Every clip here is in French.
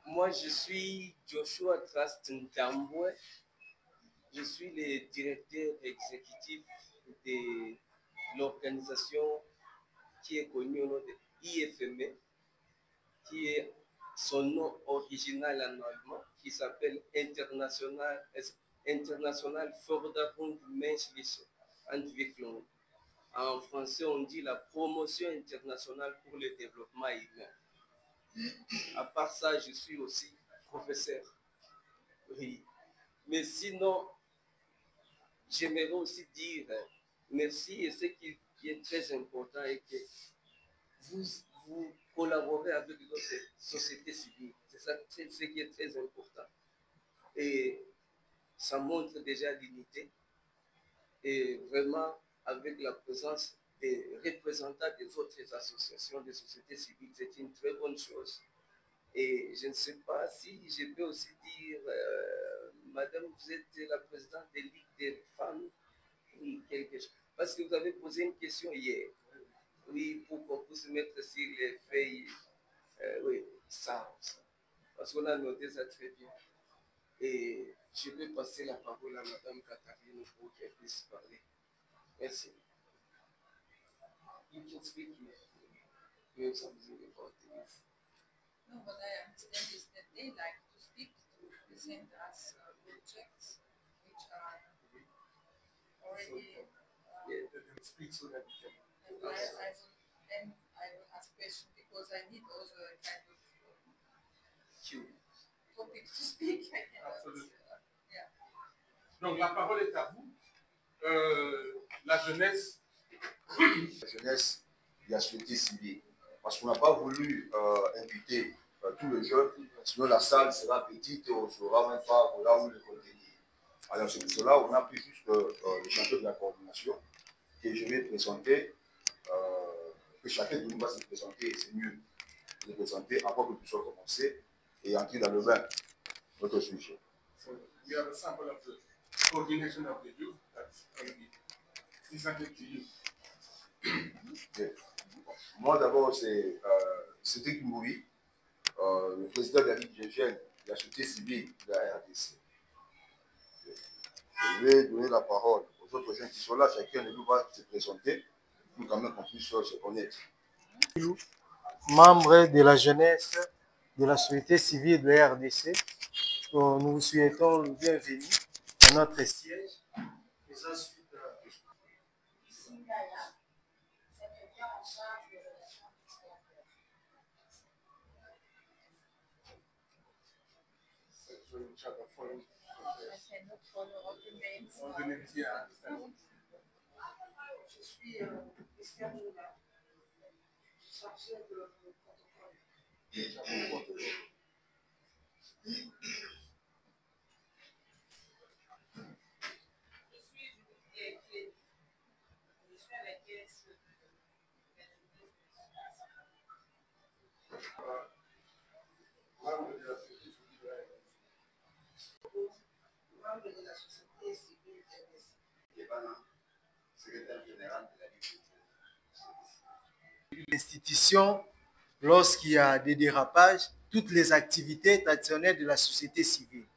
Moi, je suis Joshua Trastentambwe. Je suis le directeur exécutif de l'organisation qui est connue au nom de IFME, qui est son nom original en allemand, qui s'appelle International Förderung menschlicher Entwicklung. En français, on dit la promotion internationale pour le développement humain. À part ça, je suis aussi professeur. Oui. Mais sinon, j'aimerais aussi dire merci, et ce qui est très important est que vous collaborez avec notre société civile. C'est ça, c'est ce qui est très important. Et ça montre déjà l'unité. Et vraiment, avec la présence des représentants des autres associations de société civile, c'est une très bonne chose. Et je ne sais pas si je peux aussi dire, Madame, vous êtes la présidente des ligues des femmes, oui, quelque chose. Parce que vous avez posé une question hier. Oui, pour qu'on puisse mettre sur les feuilles, oui, ça. Parce qu'on a noté ça très bien. Et je vais passer la parole à Madame Catherine pour qu'elle puisse parler. Merci. You can speak here. You have something about this. No, what I understand is that they like to speak, to present us projects which are already. Yeah, they can speak so that we can. I will ask questions because I need also a kind of topic to speak. Absolument. Yeah. Donc la parole est à vous. La jeunesse. La jeunesse et la société civile. Parce qu'on n'a pas voulu inviter tous les jeunes, sinon la salle sera petite et on ne saura même pas là où le contenir. Alors c'est pour cela qu'on a pris juste le chantier de la coordination que je vais présenter, que chacun de nous va se présenter, c'est mieux de se présenter avant que tout soit commencé et entrer dans le bain, notre sujet. So we have a sample of the coordination of the youth that's going to be presented to you. Okay. Moi d'abord c'est Cédric Mouri, le président de la Ligue des jeunes de la société civile de la RDC. Je vais donner la parole aux autres jeunes qui sont là, chacun de nous va se présenter pour quand même qu'on puisse se connaître. Membre de la jeunesse de la société civile de la RDC, nous vous souhaitons le bienvenue à notre siège. I cannot follow all the names. All the names, yeah, I understand. Je suis Esther Moula, chargée de protocole. Membre de la société civile RDC. Secrétaire général de la Ligue. L'institution, lorsqu'il y a des dérapages, toutes les activités traditionnelles de la société civile.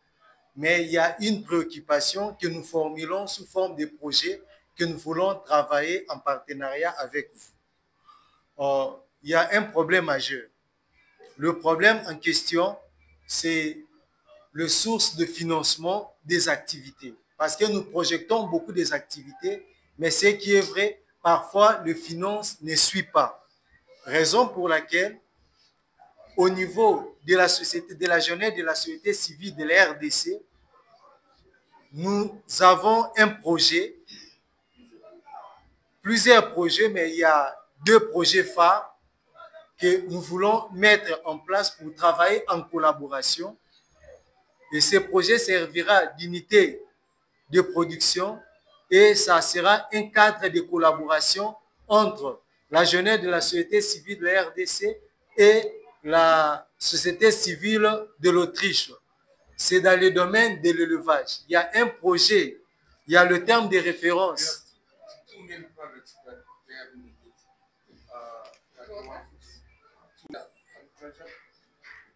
Mais il y a une préoccupation que nous formulons sous forme de projets que nous voulons travailler en partenariat avec vous. Il y a un problème majeur. Le problème en question, c'est le source de financement des activités. Parce que nous projetons beaucoup des activités, mais ce qui est vrai, parfois le finance ne suit pas. Raison pour laquelle, au niveau de la société, de la jeunesse de la société civile de la RDC, nous avons un projet, plusieurs projets, mais il y a 2 projets phares que nous voulons mettre en place pour travailler en collaboration. Et ce projet servira d'unité de production et ça sera un cadre de collaboration entre la jeunesse de la société civile de la RDC et la société civile de l'Autriche. C'est dans le domaine de l'élevage. Il y a un projet, il y a le terme de référence.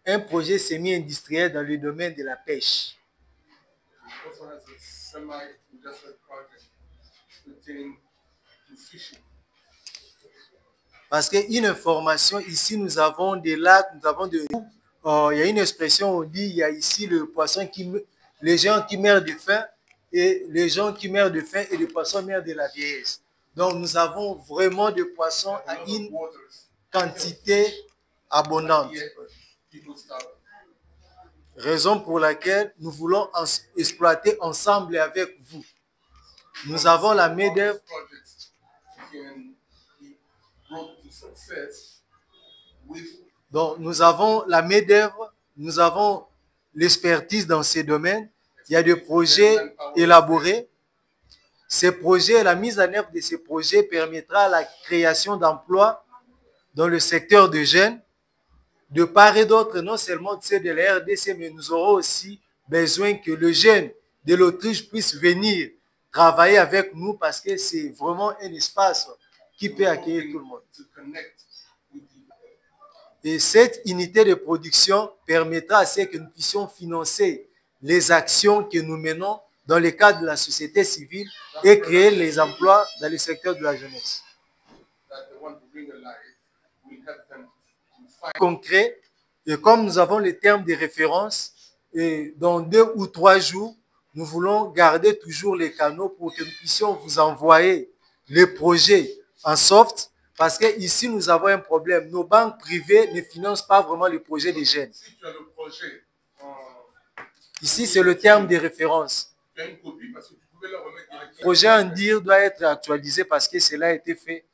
un projet semi-industriel dans le domaine de la pêche. It also has a semi-industrial project pertaining to fishing. Parce qu'une information, ici, nous avons des lacs, nous avons de... il y a une expression, on dit, il y a ici le poisson les gens qui meurent de faim et les gens qui meurent de faim et les poissons meurent de la vieillesse. Donc, nous avons vraiment des poissons à une quantité abondante. Raison pour laquelle nous voulons exploiter ensemble et avec vous. Nous avons la main-d'œuvre. Donc, nous avons la main-d'œuvre, nous avons l'expertise dans ces domaines. Il y a des projets élaborés. Ces projets, la mise en œuvre de ces projets permettra la création d'emplois dans le secteur de jeunes, de part et d'autre, non seulement de la RDC, mais nous aurons aussi besoin que le jeune de l'Autriche puisse venir travailler avec nous parce que c'est vraiment un espace qui peut accueillir tout le monde. Et cette unité de production permettra à ce que nous puissions financer les actions que nous menons dans le cadre de la société civile et créer les emplois dans le secteur de la jeunesse. Concret, et comme nous avons les termes de référence, et dans 2 ou 3 jours, nous voulons garder toujours les canaux pour que nous puissions vous envoyer les projets en soft. Parce qu'ici, nous avons un problème. Nos banques privées ne financent pas vraiment les projets des jeunes. Ici, c'est le terme de référence. Le projet en dire doit être actualisé parce que cela a été fait.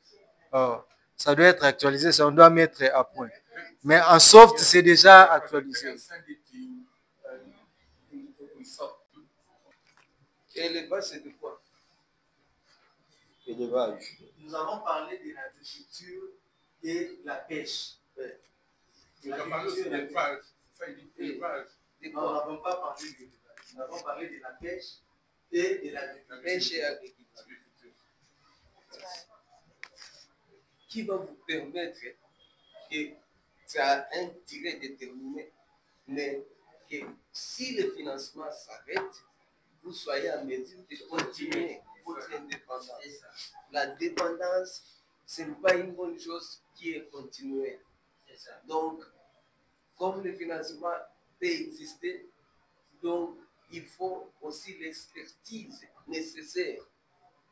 Ça doit être actualisé, ça on doit mettre à point. Mais en soft, c'est déjà actualisé. Et les bases, c'est de quoi? Élevage. Nous avons parlé de l'agriculture et la pêche. On a parlé aussi d'élevage. Non, nous n'avons pas parlé de l'élevage. Nous avons parlé de la pêche et de l'agriculture. Pêche et agriculture. Qui va vous permettre que ça a un tiré déterminé, mais que si le financement s'arrête, vous soyez en mesure de continuer votre indépendance. La dépendance, ce n'est pas une bonne chose qui est continuelle. Donc, comme le financement peut exister, donc il faut aussi l'expertise nécessaire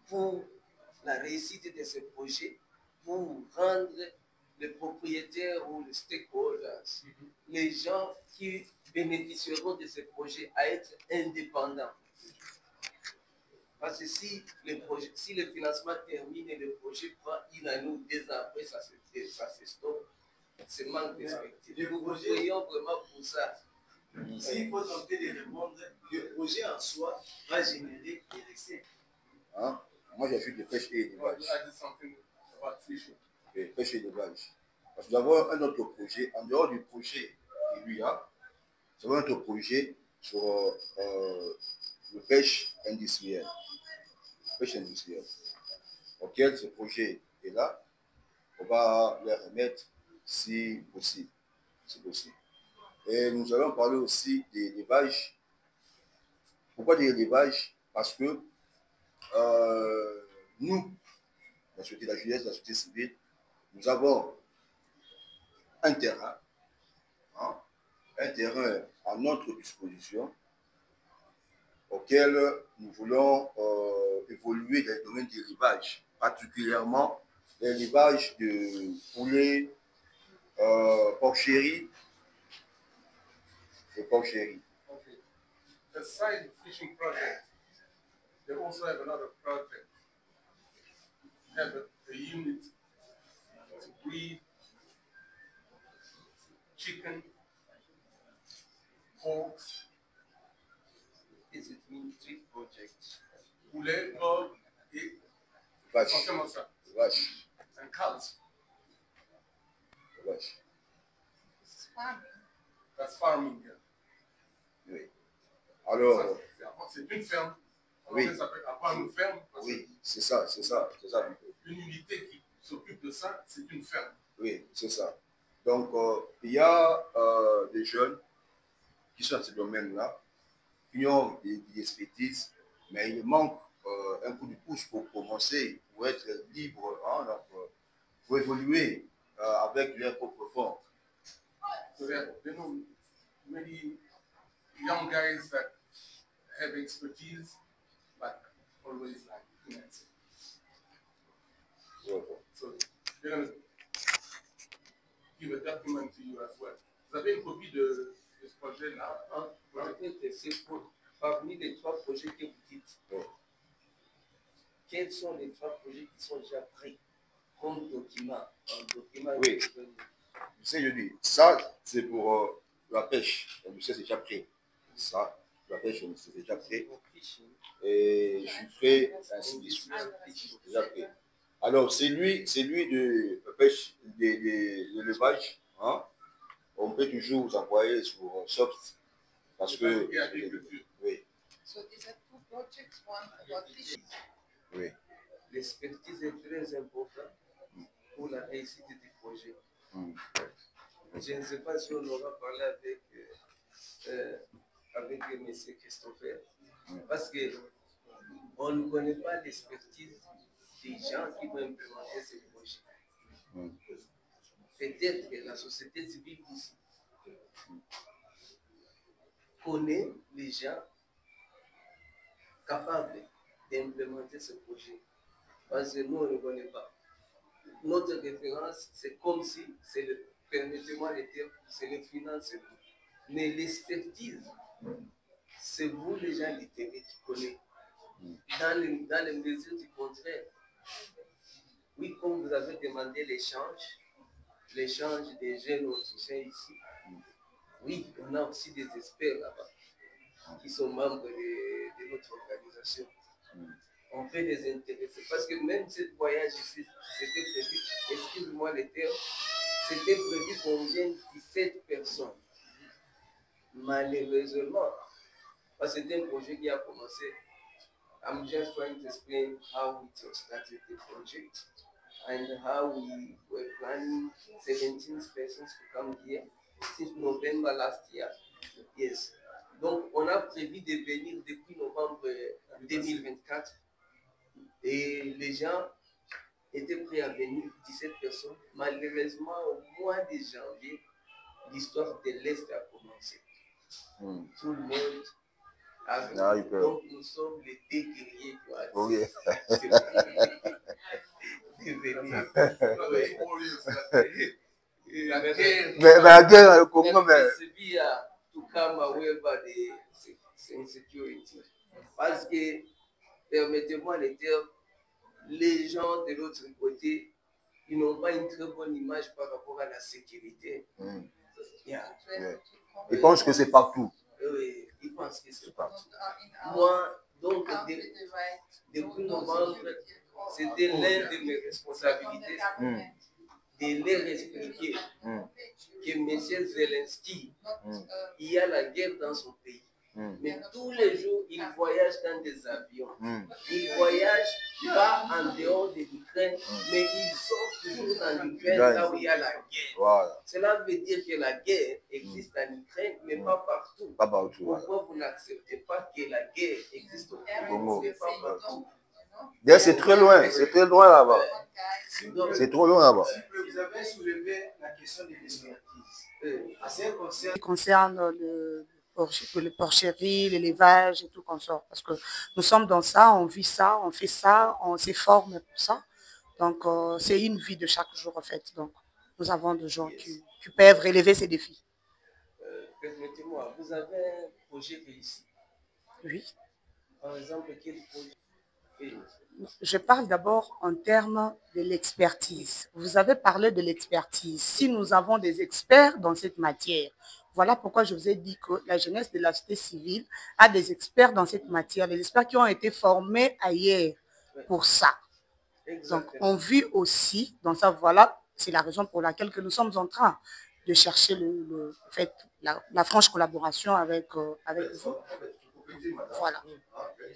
pour la réussite de ce projet, pour rendre les propriétaires ou les stakeholders, les gens qui bénéficieront de ce projet à être indépendants. Parce que si le financement termine et le projet prend 1 an ou 2 ans après, ça se stoppe. C'est manque de perspective. Nous voyons vraiment pour ça. S'il faut tenter de répondre, le projet en soi va générer des recettes. Hein? Moi, j'ai fait de pêche et élevage. Pêche et élevage. Parce que nous avons un autre projet, en dehors du projet qu'il lui a, nous avons un autre projet sur le pêche industrielle. Pêche industrielle. Auquel ce projet est là, on va les remettre si possible. C'est possible. Et nous allons parler aussi de l'élevage. Pourquoi de l'élevage? Parce que nous, la société de la jeunesse, la société civile, nous avons un terrain à notre disposition auquel nous voulons évoluer dans le domaine de l'élevage, particulièrement l'élevage de poulets, porcheries et porcheries. Okay. Aside fishing project, they also have another project. They have a unit to breed chicken, pork, Is it mean 3 projects? poulet, porc, et Vache. essentiellement ça. Vache. And cows. Vache. It's farming. That's farming. Yeah. Oui. Alors, C'est une ferme. Oui. Ça s'appelle avoir une ferme. Parce oui, c'est ça. Une unité qui s'occupe de ça, c'est une ferme. Oui, c'est ça. Donc, il y a des jeunes qui sont dans ce domaine-là, qui ont des expertises, mais il manque un coup de pouce pour commencer, pour être libre, hein, donc, pour évoluer avec leurs propres fonds. So that there are many young guys that have expertise, but always like financing. So they're going to give a document to you as well. Vous avez une copie de ce projet-là? En fait, c'est parmi les 3 projets que vous dites, quels sont les 3 projets qui sont déjà prêts comme document? Oui. Tu sais, je dis, ça, c'est pour la pêche. Donc, c'est déjà prêt. Ça, la pêche, c'est déjà prêt. Et je suis prêt, ainsi de suite. C'est déjà prêt. Alors, c'est lui de pêche, de l'élevage. Hein? On peut toujours vous envoyer sur Soft. Parce que. Oui. So these are 2 projects, one about fishing. Oui. L'expertise est très importante pour la réussite du projet. Je ne sais pas si on aura parlé avec M. Christopher, parce qu'on ne connaît pas l'expertise des gens qui vont implémenter ce projet. Peut-être que la société civile ici connaît les gens capables d'implémenter ce projet. Parce que nous, on ne connaît pas. Notre référence, c'est comme si, permettez-moi de dire, c'est le financement. Mais l'expertise, c'est vous les gens du terrain qui connaissez. Dans les mesures du contraire, oui, comme vous avez demandé l'échange des jeunes Autrichiens ici, oui, on a aussi des experts là-bas qui sont membres de notre organisation. On peut les intéresser. Parce que même ce voyage ici, c'était prévu, excusez-moi les termes, c'était prévu qu'on vienne 17 personnes. Malheureusement, parce que c'était un projet qui a commencé. I'm just trying to explain how we started the project and how we were planning 17 persons to come here since November last year. Yes. Donc, on a prévu de venir depuis novembre 2024. Et les gens étaient prêts à venir, 17 personnes. Malheureusement, au mois de janvier, l'histoire de l'Est a commencé. Tout le monde a venu. Donc, nous sommes les deux guerriers qui ont venir. La guerre, au Congo, to come away by the insecurity. Parce que, permettez-moi de dire, les gens de l'autre côté, ils n'ont pas une très bonne image par rapport à la sécurité. Ils pensent que c'est partout. Oui, ils pensent que c'est partout. In our Moi, donc, country, the right depuis no novembre, security or c'était l'une de mes from the responsabilités government, de leur expliquer que M. Zelensky, not, il y a la guerre dans son pays. Mais tous les jours, il voyage dans des avions. Il voyage pas en dehors de l'Ukraine, mais il sort toujours dans l'Ukraine, là où il y a la guerre. Voilà. Cela veut dire que la guerre existe en Ukraine, mais pas partout. Pas partout. Pourquoi vous n'acceptez pas que la guerre existe au Congo, mais pas partout? D'ailleurs, c'est très loin là-bas. C'est trop loin là-bas. Vous avez soulevé la question de l'expertise. Qui concerne le porcherie, l'élevage et tout consort. Parce que nous sommes dans ça, on vit ça, on fait ça, on s'efforme pour ça. Donc, c'est une vie de chaque jour en fait. Donc, nous avons des gens qui peuvent relever ces défis. Permettez-moi, vous avez un projet réussi? Oui. Par exemple, quel projet? Je parle d'abord en termes de l'expertise. Vous avez parlé de l'expertise. Si nous avons des experts dans cette matière, voilà pourquoi je vous ai dit que la jeunesse de la société civile a des experts dans cette matière, des experts qui ont été formés ailleurs pour ça. Donc, on vit aussi dans ça. Voilà, c'est la raison pour laquelle que nous sommes en train de chercher la franche collaboration avec vous. Voilà.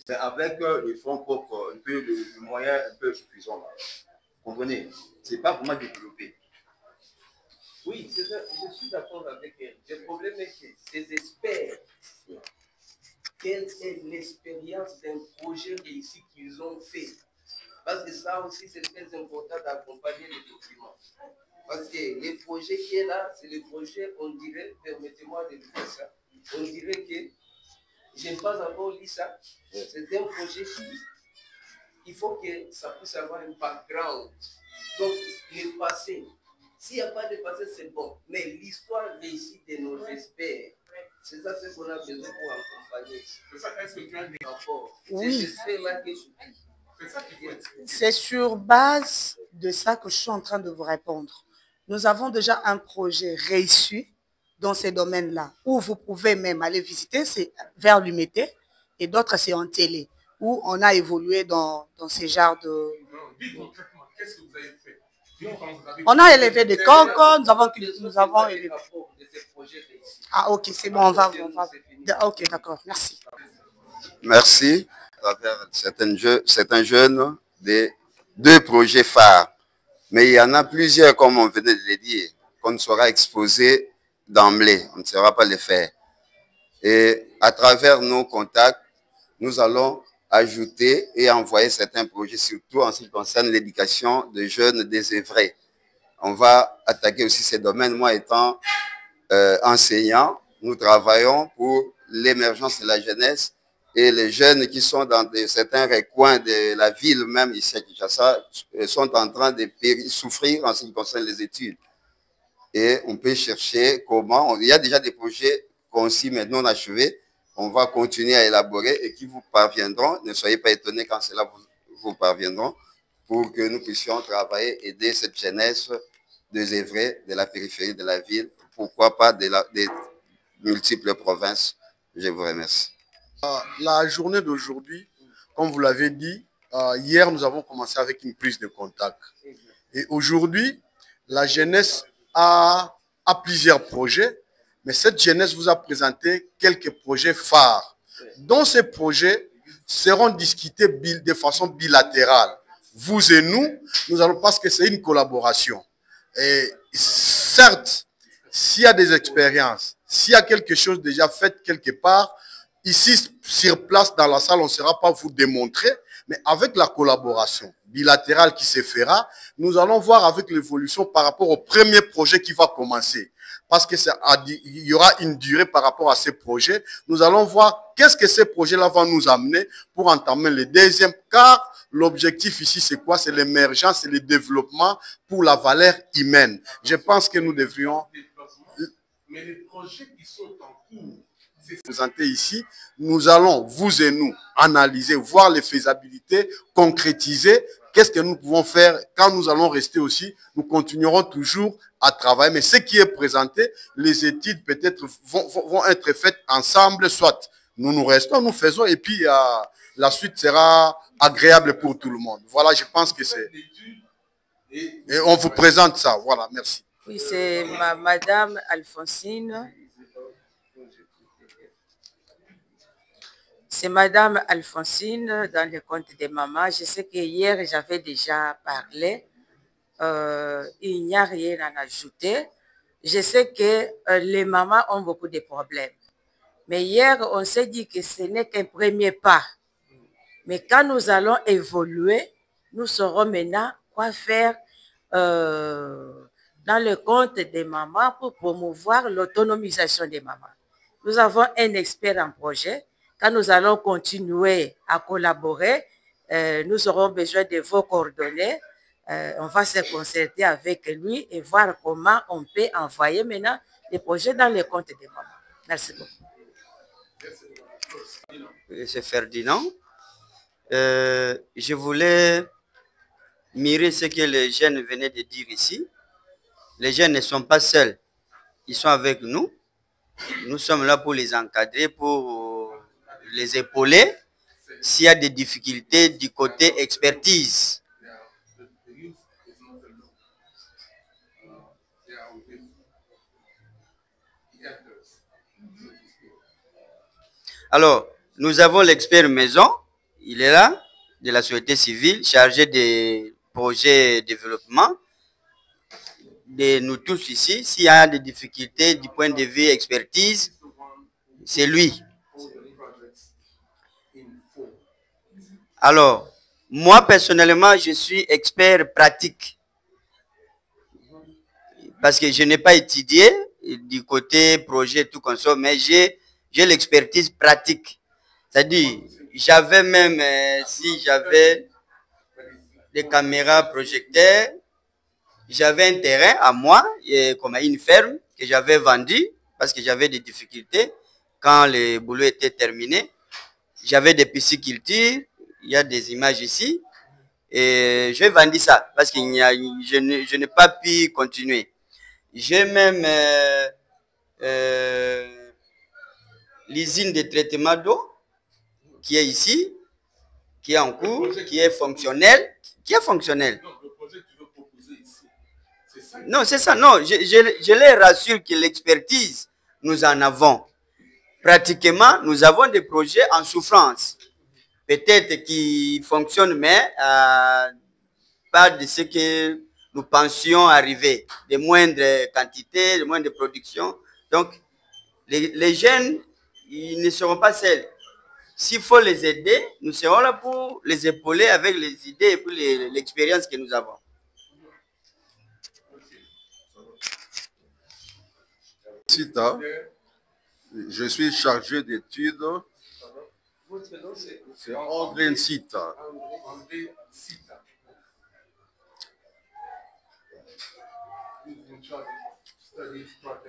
C'est avec les fonds propres, un peu de moyens un peu suffisants. Vous comprenez? Ce n'est pas vraiment développé. Oui, je suis d'accord avec elle. Le problème est que ces experts, quelle est l'expérience d'un projet réussi qu'ils ont fait? Parce que ça aussi, c'est très important d'accompagner les documents. Parce que les projets qui est là, c'est le projet, on dirait, permettez-moi de dire ça, on dirait que je n'ai pas encore lu ça. C'est un projet qui, il faut que ça puisse avoir un background. Donc, le passé, s'il n'y a pas de passé, c'est bon. Mais l'histoire réussie de nos experts, c'est ça ce qu'on a besoin pour accompagner. C'est ça, est-ce que tu as des rapports. Oui. C'est experts-là que je... C'est ça qu'il faut expliquer. C'est sur base de ça que je suis en train de vous répondre. Nous avons déjà un projet réussi dans ces domaines-là, où vous pouvez même aller visiter, c'est vers l'Umete, et d'autres c'est en télé, où on a évolué dans ces genres de... Non, dites concrètement, qu'est-ce que vous avez fait? On a élevé des coques, nous avons élevé... Ah ok, c'est bon, on va... Ok, d'accord, merci. Merci. À travers certains jeunes des 2 projets phares. Mais il y en a plusieurs, comme on venait de le dire, qu'on ne saura exposer d'emblée. On ne saura pas les faire. Et à travers nos contacts, nous allons ajouter et envoyer certains projets, surtout en ce qui concerne l'éducation de jeunes désœuvrés. On va attaquer aussi ces domaines. Moi étant enseignant, nous travaillons pour l'émergence de la jeunesse et les jeunes qui sont dans certains recoins de la ville, même ici à Kinshasa, sont en train de souffrir en ce qui concerne les études. Et on peut chercher comment, il y a déjà des projets concis mais non achevés, on va continuer à élaborer et qui vous parviendront, ne soyez pas étonnés quand cela vous parviendront, pour que nous puissions travailler, aider cette jeunesse désœuvrée de la périphérie de la ville, pourquoi pas des multiples provinces. Je vous remercie. La journée d'aujourd'hui, comme vous l'avez dit, hier nous avons commencé avec une prise de contact. Et aujourd'hui, la jeunesse a plusieurs projets, mais cette jeunesse vous a présenté quelques projets phares. Dont ces projets seront discutés de façon bilatérale. Vous et nous allons, parce que c'est une collaboration. Et certes, s'il y a des expériences, s'il y a quelque chose déjà fait quelque part, ici, sur place, dans la salle, on ne saura pas vous démontrer, mais avec la collaboration bilatérale qui se fera, nous allons voir avec l'évolution par rapport au premier projet qui va commencer. Parce qu'il y aura une durée par rapport à ces projets. Nous allons voir qu'est-ce que ces projets-là vont nous amener pour entamer le deuxième. Car l'objectif ici, c'est quoi? C'est l'émergence et le développement pour la valeur humaine. Je pense que nous devrions... Mais les projets qui sont en cours, présenté ici, nous allons, vous et nous, analyser, voir les faisabilités, concrétiser, qu'est-ce que nous pouvons faire. Quand nous allons rester aussi, nous continuerons toujours à travailler. Mais ce qui est présenté, les études peut-être vont être faites ensemble, soit nous restons, nous faisons, et puis la suite sera agréable pour tout le monde. Voilà, je pense que c'est... Et on vous présente ça. Voilà, merci. Oui, c'est Madame Alphonsine. C'est Madame Alphonsine dans le compte des mamans. Je sais que hier, j'avais déjà parlé. Il n'y a rien à ajouter. Je sais que les mamans ont beaucoup de problèmes. Mais hier, on s'est dit que ce n'est qu'un premier pas. Mais quand nous allons évoluer, nous saurons maintenant quoi faire dans le compte des mamans pour promouvoir l'autonomisation des mamans. Nous avons un expert en projet. Quand nous allons continuer à collaborer, nous aurons besoin de vos coordonnées. On va se concerter avec lui et voir comment on peut envoyer maintenant les projets dans le compte des mamans. Merci beaucoup. C'est Ferdinand. Je voulais mirer ce que les jeunes venaient de dire ici. Les jeunes ne sont pas seuls. Ils sont avec nous. Nous sommes là pour les encadrer, pour les épauler s'il y a des difficultés du côté expertise. Alors, nous avons l'expert maison, il est là, de la société civile, chargé des projets de développement. de nous tous ici. S'il y a des difficultés du point de vue expertise, c'est lui. Alors, moi personnellement, je suis expert pratique. Parce que je n'ai pas étudié du côté projet, tout comme ça, mais j'ai l'expertise pratique. C'est-à-dire, j'avais même, si j'avais des caméras projecteurs, j'avais un terrain à moi, comme une ferme, que j'avais vendu parce que j'avais des difficultés quand le boulot était terminé. J'avais des piscicultures, il y a des images ici, et j'ai vendu ça parce que je n'ai pas pu continuer. J'ai même l'usine de traitement d'eau qui est ici, qui est en cours, qui est fonctionnelle. Non, le projet que tu veux proposer ici, c'est ça? Non, c'est ça. Non, je les rassure que l'expertise, nous en avons. Pratiquement, nous avons des projets en souffrance. Peut-être qui fonctionnent, mais pas de ce que nous pensions arriver, de moindres quantités, de moindres productions. Donc, les jeunes, ils ne seront pas seuls. S'il faut les aider, nous serons là pour les épauler avec les idées et pour l'expérience que nous avons. Sita, je suis chargé d'études. C'est André Sita.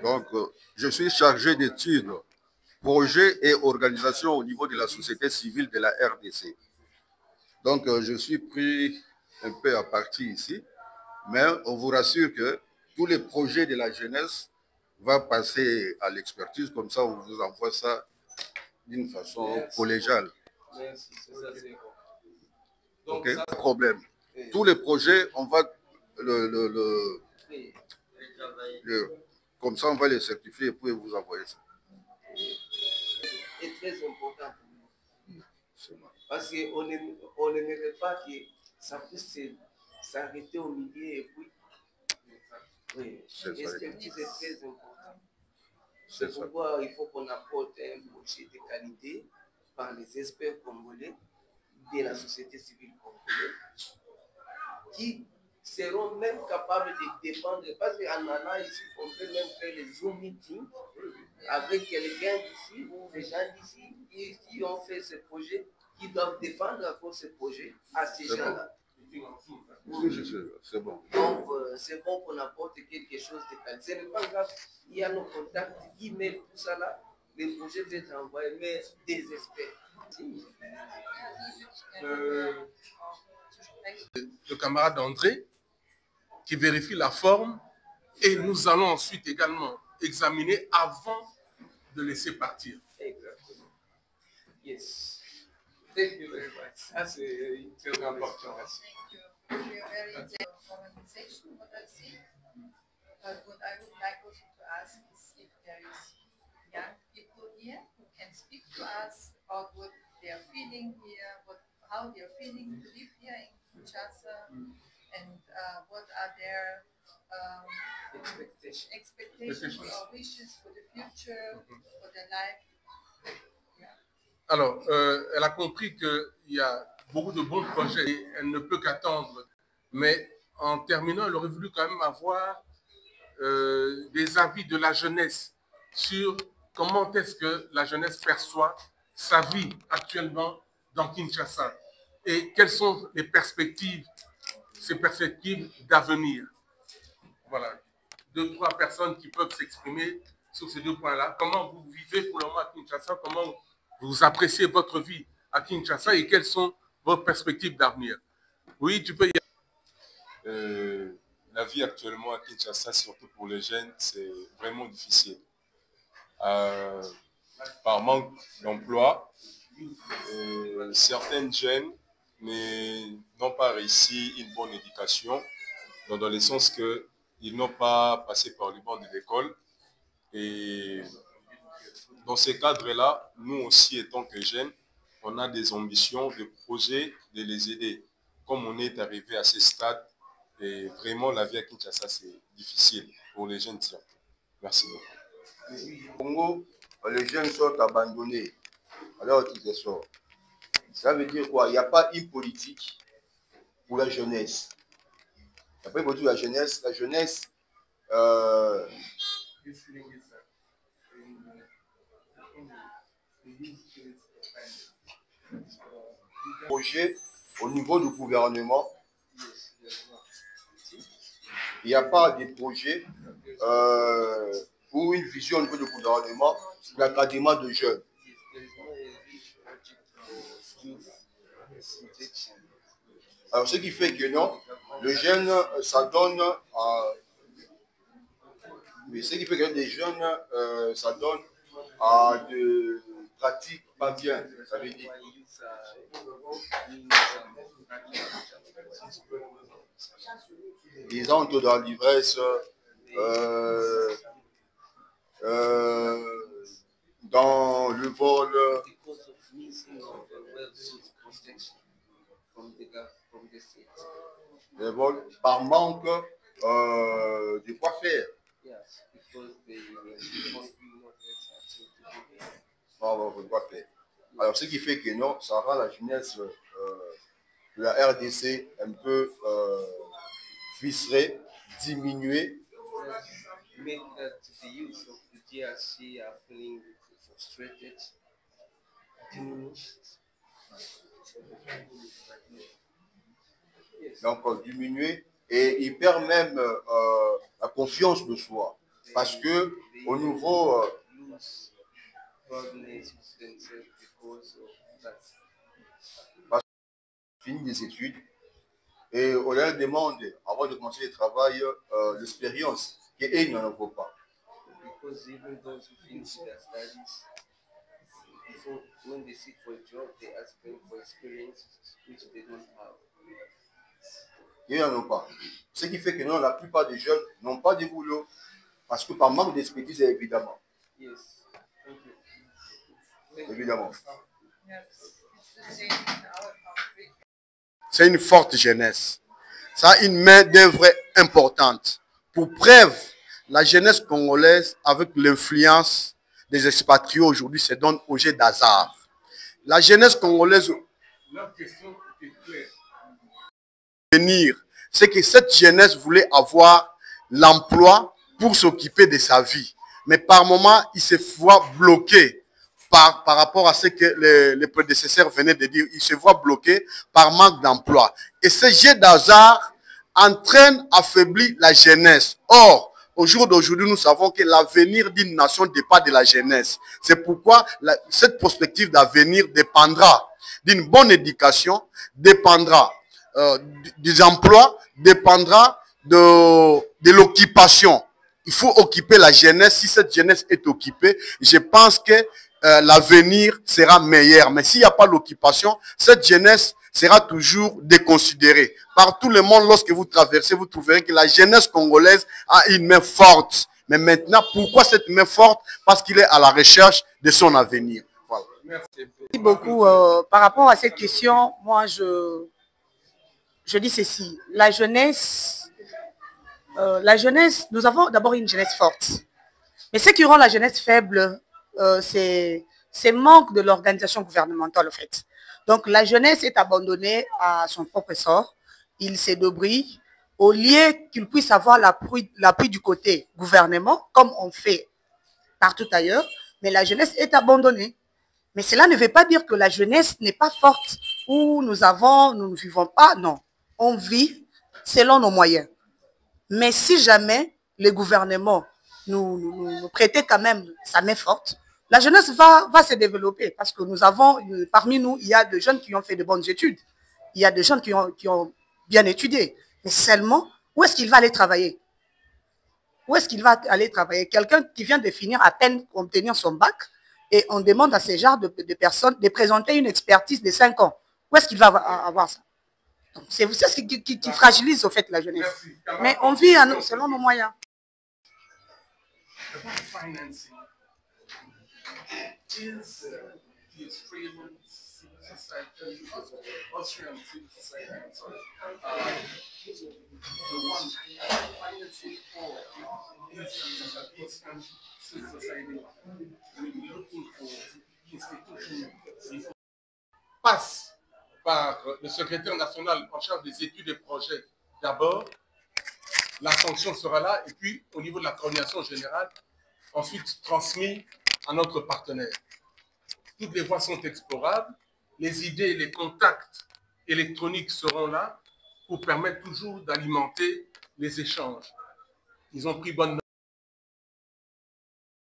Donc, je suis chargé d'études, projets et organisation au niveau de la société civile de la RDC. Donc, je suis pris un peu à partie ici, mais on vous rassure que tous les projets de la jeunesse vont passer à l'expertise, comme ça on vous envoie ça d'une façon collégiale. Merci, c'est ça, c'est bon. Ok, pas de problème. Tous les projets, on va comme ça, on va les certifier et puis vous envoyer ça. C'est très important pour nous. Parce qu'on n'aimerait pas que ça puisse s'arrêter au milieu et puis. Oui, l'expertise est très important. C'est pourquoi il faut qu'on apporte un projet de qualité par les experts congolais de la société civile congolaise qui seront même capables de défendre, parce qu'en allant ici, on peut même faire les Zoom meetings avec quelqu'un d'ici ou des gens d'ici qui ont fait ce projet, qui doivent défendre encore ce projet à ces gens-là. C'est bon. Donc, c'est bon qu'on apporte quelque chose de qualité. Ce n'est pas grave, il y a nos contacts, email, tout ça là, les projets peuvent être envoyés, mais des experts. Le camarade André qui vérifie la forme et nous allons ensuite également examiner avant de laisser partir. Exactement. Yes. Thank you very much. Ça, c'est très important. We are very organization, what I see. But what I would like also to ask is if there is young people here who can speak to us about what they are feeling here, how they are feeling to live here in Kinshasa, and what are their expectations or wishes for the future, for their life. Alors, elle a compris qu'il y a beaucoup de bons projets et elle ne peut qu'attendre. Mais en terminant, elle aurait voulu quand même avoir des avis de la jeunesse sur comment est-ce que la jeunesse perçoit sa vie actuellement dans Kinshasa et quelles sont les perspectives, ces perspectives d'avenir. Voilà, 2-3 personnes qui peuvent s'exprimer sur ces deux points-là. Comment vous vivez pour le moment à Kinshasa, comment vous appréciez votre vie à Kinshasa et quelles sont vos perspectives d'avenir. Oui, tu peux y aller. La vie actuellement à Kinshasa, surtout pour les jeunes, c'est vraiment difficile. Par manque d'emploi, certains jeunes n'ont pas réussi une bonne éducation, dans le sens qu'ils n'ont pas passé par le banc de l'école. Et dans ces cadres-là, nous aussi, étant que jeunes, on a des ambitions, des projets de les aider. Comme on est arrivé à ce stade, et vraiment la vie à Kinshasa, c'est difficile. difficile pour les jeunes tiens. Merci beaucoup. Au Congo, les jeunes sont abandonnés à leur titre sort. Ça veut dire quoi? Il n'y a pas une politique pour la jeunesse. Il n'y a pas une politique pour la jeunesse. La jeunesse, projet au niveau du gouvernement, il n'y a pas de projet ou une vision au niveau du gouvernement pour l'accompagnement de jeunes. Alors, ce qui fait que non, le jeune, ça donne à... Mais ce qui fait que les jeunes, ça donne à de pratiques pas bien, ça veut dire. Ils entrent dans l'ivresse, dans le vol, par manque de quoi faire. Alors, ce qui fait que non, ça rend la jeunesse de la RDC un peu ficelée, diminuée. Donc, diminuer, et il perd même la confiance de soi. Parce que au niveau fini des études et on leur demande avant de commencer le travail l'expérience et ils n'en ont pas. When they seek for a job, they ask them for experience which they don't have. Ils n'en ont pas. Ce qui fait que non, la plupart des jeunes n'ont pas de boulot parce que par manque d'expertise, évidemment. Yes. Thank you. Évidemment. C'est une forte jeunesse. Ça a une main d'œuvre importante. Pour preuve, la jeunesse congolaise, avec l'influence des expatriés aujourd'hui, se donne au jeu d'hasard. La jeunesse congolaise, c'est que cette jeunesse voulait avoir l'emploi pour s'occuper de sa vie. Mais par moment, il se voit bloqué par rapport à ce que les prédécesseurs venaient de dire. Il se voit bloqué par manque d'emploi. Et ce jeu d'hasard entraîne, affaiblit la jeunesse. Or, au jour d'aujourd'hui, nous savons que l'avenir d'une nation dépend de la jeunesse. C'est pourquoi cette perspective d'avenir dépendra d'une bonne éducation, dépendra des emplois, dépendra de l'occupation. Il faut occuper la jeunesse. Si cette jeunesse est occupée, je pense que l'avenir sera meilleur. Mais s'il n'y a pas l'occupation, cette jeunesse sera toujours déconsidérée. Par tout le monde, lorsque vous traversez, vous trouverez que la jeunesse congolaise a une main forte. Mais maintenant, pourquoi cette main forte? Parce qu'il est à la recherche de son avenir. Voilà. Merci beaucoup. Par rapport à cette question, moi, je dis ceci. La jeunesse, nous avons d'abord une jeunesse forte. Mais ce qui rend la jeunesse faible, c'est manque de l'organisation gouvernementale, en fait. Donc, la jeunesse est abandonnée à son propre sort. Il se débrouille. Au lieu qu'il puisse avoir l'appui du côté gouvernement, comme on fait partout ailleurs, mais la jeunesse est abandonnée. Mais cela ne veut pas dire que la jeunesse n'est pas forte, ou nous ne vivons pas. Non, on vit selon nos moyens. Mais si jamais le gouvernement nous prêtait quand même sa main forte, la jeunesse va se développer parce que nous avons, parmi nous, il y a des jeunes qui ont fait de bonnes études. Il y a des jeunes qui ont bien étudié. Mais seulement, où est-ce qu'il va aller travailler? Où est-ce qu'il va aller travailler? Quelqu'un qui vient de finir à peine d'obtenir son bac et on demande à ces genres de personnes de présenter une expertise de 5 ans. Où est-ce qu'il va avoir ça? C'est ça qui fragilise au fait la jeunesse. Mais on vit selon nos moyens. Financing is the Australian civil society, Austrian civil society, sorry, the one financing for Austrian civil society, we're looking for institutions. Passe par le secrétaire national en charge des études et projets d'abord, la sanction sera là, et puis au niveau de la coordination générale, ensuite transmis à notre partenaire. Toutes les voies sont explorables, les idées, les contacts électroniques seront là pour permettre toujours d'alimenter les échanges. Ils ont pris bonne note.